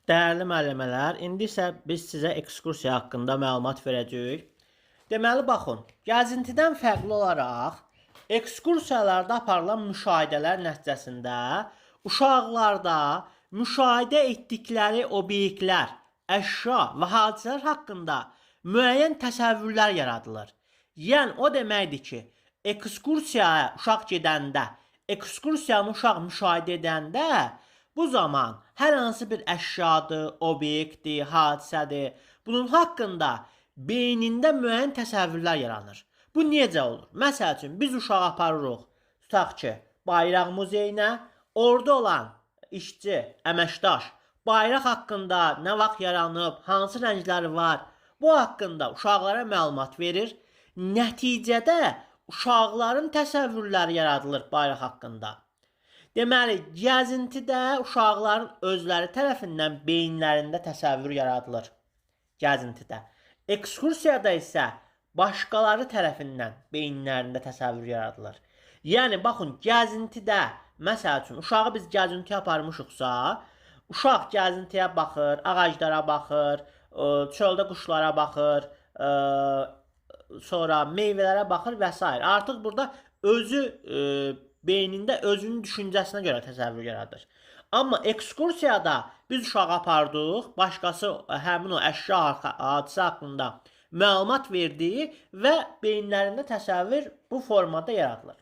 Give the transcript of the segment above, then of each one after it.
Dəyərli müəllimələr, indi isə biz sizə ekskursiya haqqında məlumat verəcəyik. Deməli, baxın, gəzintidən fərqli olaraq ekskursiyalarda aparılan müşahidələr nəticəsində uşaqlarda müşahidə etdikləri obyektlər, əşya və hadisələr haqqında müəyyən təsəvvürlər yaradılır. Yəni, o deməkdir ki, ekskursiyaya uşaq gedəndə, ekskursiyanı uşaq müşahidə edəndə bu zaman hər hansı bir əşyadır, obyektdir, hadisədir, bunun haqqında beynində müəyyən təsəvvürlər yaranır. Bu necə olur? Məsəl üçün, biz uşağı aparırıq, tutaq ki, bayraq muzeyinə, orada olan işçi, əməkdaş, bayraq haqqında nə vaxt yaranıb, hansı rəngləri var, bu haqqında uşaqlara məlumat verir. Nəticədə uşaqların təsəvvürləri yaradılır bayraq haqqında. Deməli, gəzintidə uşaqların özləri tərəfindən beyinlərində təsəvvür yaradılır. Gəzintidə. Ekskursiyada isə başqaları tərəfindən beyinlərində təsəvvür yaradılır. Yəni, baxın, gəzintidə, məsəl üçün, uşağı biz gəzintiyə aparmışıqsa, uşaq gəzintiyə baxır, ağaclara baxır, çöldə quşlara baxır, sonra meyvələrə baxır və s. Artıq burada özü beynində özünün düşüncəsinə görə təsəvvür yaradır. Amma ekskursiyada biz uşağı apardıq, başqası həmin o əşya hadisə haqqında məlumat verdiyi və beyinlərində təsəvvür bu formada yaradılır.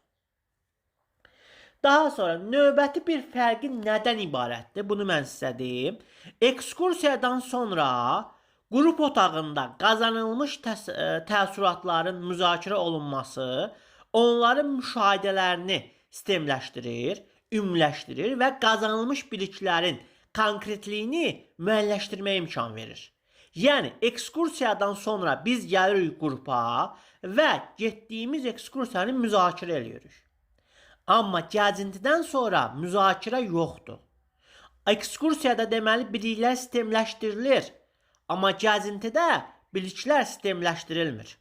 Daha sonra növbəti bir fərqi nədən ibarətdir? Bunu mən sizə deyim. Ekskursiyadan sonra qrup otağında qazanılmış təəssüratların müzakirə olunması onların müşahidələrini sistemləşdirir, ümumiləşdirir və qazanılmış biliklərin konkretliyini müəyyənləşdirməyə imkan verir. Yəni, ekskursiyadan sonra biz gəlirik qrupa və getdiyimiz ekskursiyanı müzakirə edirik. Amma gəzintidən sonra müzakirə yoxdur. Ekskursiyada deməli biliklər sistemləşdirilir, amma gəzintidə biliklər sistemləşdirilmir.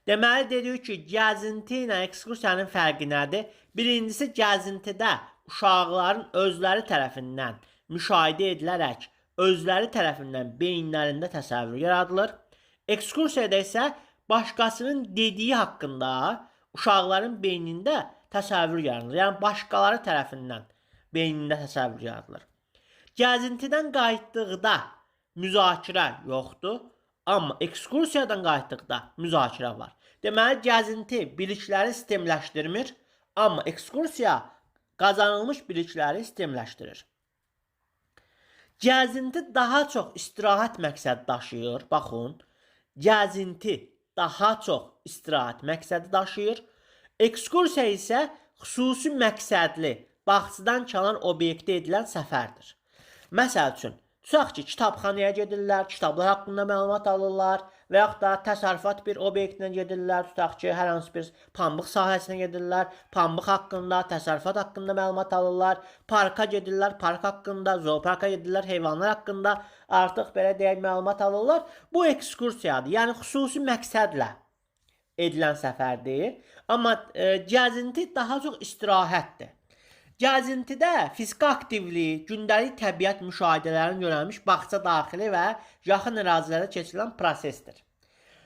Deməli, dedik ki, gəzinti ilə ekskursiyanın fərqi nədir? Birincisi, gəzintidə uşaqların özləri tərəfindən müşahidə edilərək, özləri tərəfindən beyinlərində təsəvvür yaradılır. Ekskursiyada isə başqasının dediyi haqqında uşaqların beynində təsəvvür yaradılır. Yəni, başqaları tərəfindən beynində təsəvvür yaradılır. Gəzintidən qayıtdıqda müzakirə yoxdur. Amma ekskursiyadan qayıtdıqda müzakirə var. Deməli, gəzinti bilikləri sistemləşdirmir, amma ekskursiya qazanılmış bilikləri sistemləşdirir. Gəzinti daha çox istirahət məqsədi daşıyır. Baxın, gəzinti daha çox istirahət məqsədi daşıyır. Ekskursiya isə xüsusi məqsədli, baxçıdan kənar obyektə edilən səfərdir. Məsəl üçün, tutaq ki, kitabxanaya gedirlər, kitablar haqqında məlumat alırlar və yaxud da təsərrüfat bir obyektinə gedirlər, tutaq ki, hər hansı bir pambıq sahəsinə gedirlər, pambıq haqqında, təsərrüfat haqqında məlumat alırlar, parka gedirlər, park haqqında, zooparka gedirlər, heyvanlar haqqında artıq belə deyək məlumat alırlar. Bu ekskursiyadır, yəni xüsusi məqsədlə edilən səfərdir, amma gəzinti daha çox istirahətdir. Gəzintidə fiziki aktivlik, gündəlik təbiət müşahidələrini yönəlmiş bağça daxili və yaxın ərazilərdə keçirilən prosesdir.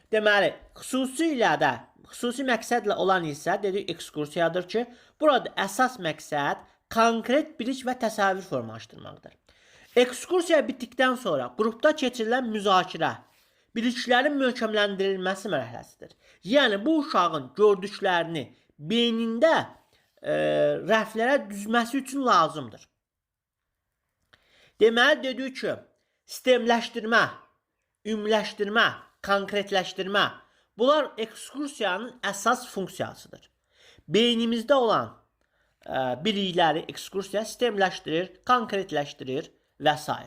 Deməli, xüsusi məqsədlə olan isə dedik ekskursiyadır ki, burada əsas məqsəd konkret bilik və təsəvvür formalaşdırmaqdır. Ekskursiya bitdikdən sonra qrupda keçirilən müzakirə biliklərin möhkəmləndirilməsi mərhələsidir. Yəni, bu uşağın gördüklərini beynində rəflərə düzməsi üçün lazımdır. Deməli, dedik ki, sistemləşdirmə, ümumiləşdirmə, konkretləşdirmə, bunlar ekskursiyanın əsas funksiyasıdır. Beynimizdə olan bilikləri ekskursiya sistemləşdirir, konkretləşdirir və s.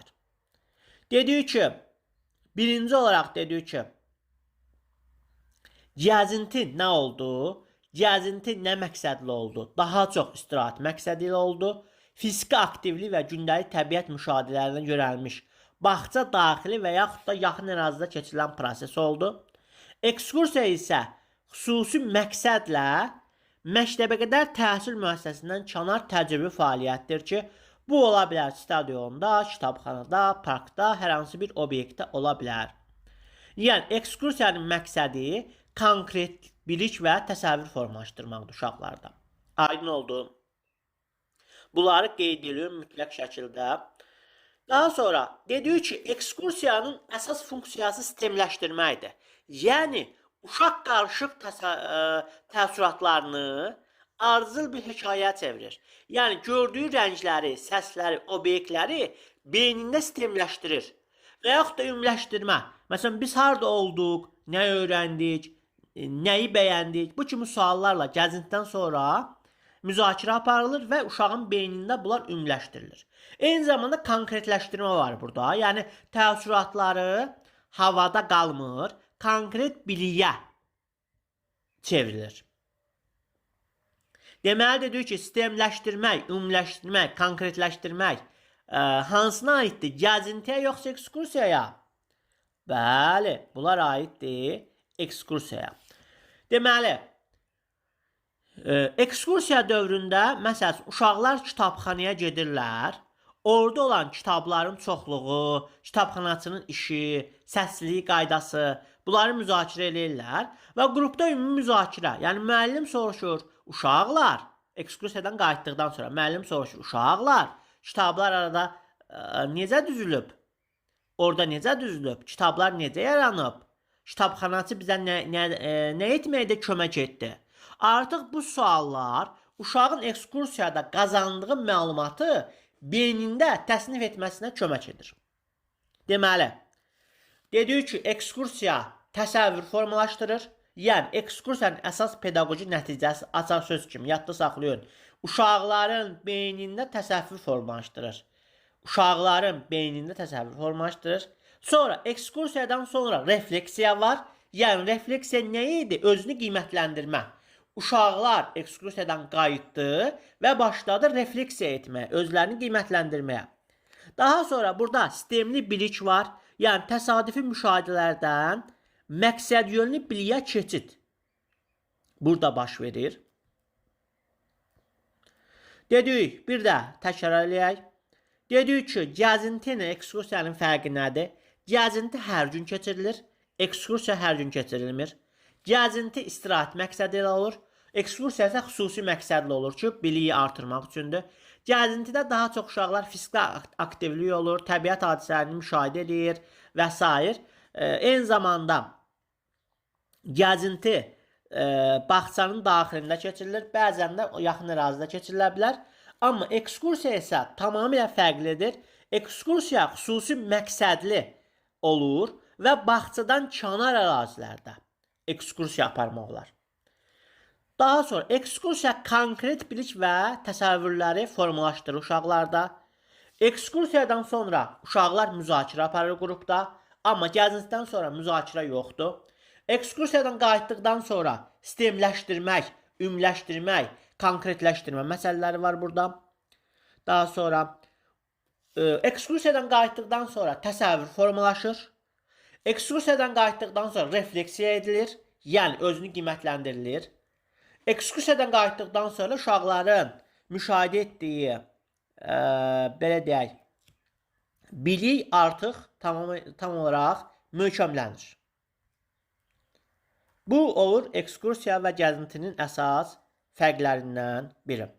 Dedik ki, birinci olaraq dedik ki, gəzinti nə oldu? Gəzinti nə məqsədli oldu? Daha çox istirahət məqsədi ilə oldu. Fiziki aktivlik və gündəlik təbiət müşahidələrindən yönəlmiş bağça daxili və yaxud da yaxın ərazidə keçirilən proses oldu. Ekskursiya isə xüsusi məqsədlə məktəbəqədər təhsil müəssisəsindən kənar təcrübi fəaliyyətdir ki, Bu ola bilər stadionda, kitabxanada, parkda, hər hansı bir obyektdə ola bilər. Yəni ekskursiyanın məqsədi konkret bilik və təsəvvür formalaşdırmaqdır uşaqlarda. Aydın oldu. Bunları qeyd edilir mütləq şəkildə. Daha sonra dedik ki, ekskursiyanın əsas funksiyası sistemləşdirməkdir. Yəni uşaq qarışıq təəssüratlarını ardıcıl bir hekayəyə çevirir. Yəni gördüyü rəngləri, səsləri, obyektləri beynində sistemləşdirir. Və yaxud da ümumiləşdirmə. Məsələn, biz harada olduq, nə öyrəndik, nəyi bəyəndik? Bu kimi suallarla gəzintidən sonra müzakirə aparılır və uşağın beynində bunlar ümumiləşdirilir. Eyni zamanda konkretləşdirmə var burada. Yəni təəssüratları havada qalmır, konkret biliyə çevrilir. Deməli dedik ki, sistemləşdirmək, ümumiləşdirmək, konkretləşdirmək hansına aiddir? Gəzintiyə yoxsa ekskursiyaya? Bəli, bunlar aiddir ekskursiyaya. Deməli, ekskursiya dövründə məsələn uşaqlar kitabxanaya gedirlər. Orada olan kitabların çoxluğu, kitabxanaçının işi, səsliliyi qaydası, bunları müzakirə edirlər və qrupda ümumi müzakirə. Yəni müəllim soruşur, uşaqlar, ekskursiyadan qayıtdıqdan sonra müəllim soruşur, uşaqlar, kitablar arada necə düzülüb? Orada necə düzülüb? Kitablar necə yaranıb? Kitabxanaçı bizə nə etməkdə kömək etdi? Artıq bu suallar uşağın ekskursiyada qazandığı məlumatı beynində təsnif etməsinə kömək edir. Deməli, dedik ki, ekskursiya təsəvvür formalaşdırır. Yəni, ekskursiyanın əsas pedaqoji nəticəsi açar söz kimi, yadda saxlayın. Uşaqların beynində təsəvvür formalaşdırır. Uşaqların beynində təsəvvür formalaşdırır. Sonra, ekskursiyadan sonra refleksiya var. Yəni, refleksiya nə idi? Özünü qiymətləndirmə. Uşaqlar ekskursiyadan qayıtdı və başladı refleksiya etməyə, özlərini qiymətləndirməyə. Daha sonra burada sistemli bilik var. Yəni, təsadüfi müşahidələrdən məqsədyönlü biliyə keçid burada baş verir. Dedik, bir də təkrar eləyək. Dedik ki, gəzinti ilə ekskursiyanın fərqi nədir? Gəzinti hər gün keçirilir, ekskursiya hər gün keçirilmir. Gəzinti istirahət məqsədi ilə olur. Ekskursiya isə xüsusi məqsədli olur ki, biliyi artırmaq üçündür. Gəzintidə daha çox uşaqlar fiziki aktivlik olur, təbiət hadisələrini müşahidə edir və s. Eyni zamanda gəzinti bağçanın daxilində keçirilir, bəzən də yaxın ərazidə keçirilə bilər. Amma ekskursiya isə tamamilə fərqlidir. Ekskursiya xüsusi məqsədli olur və bağçadan kənar ərazilərdə ekskursiya aparmaq olar. Daha sonra ekskursiya konkret bilik və təsəvvürləri formalaşdırır uşaqlarda. Ekskursiyadan sonra uşaqlar müzakirə aparır qrupda, amma gəzintidən sonra müzakirə yoxdur. Ekskursiyadan qayıtdıqdan sonra sistemləşdirmək, ümumiləşdirmək, konkretləşdirmə məsələləri var burada. Daha sonra ekskursiyadan qayıtdıqdan sonra təsəvvür formalaşır. Ekskursiyadan qayıtdıqdan sonra refleksiya edilir, yəni özünü qiymətləndirilir. Ekskursiyadan qayıtdıqdan sonra uşaqların müşahidə etdiyi, belə deyək, bilik artıq tam olaraq möhkəmlənir. Bu olur ekskursiya və gəzintinin əsas fərqlərindən biri.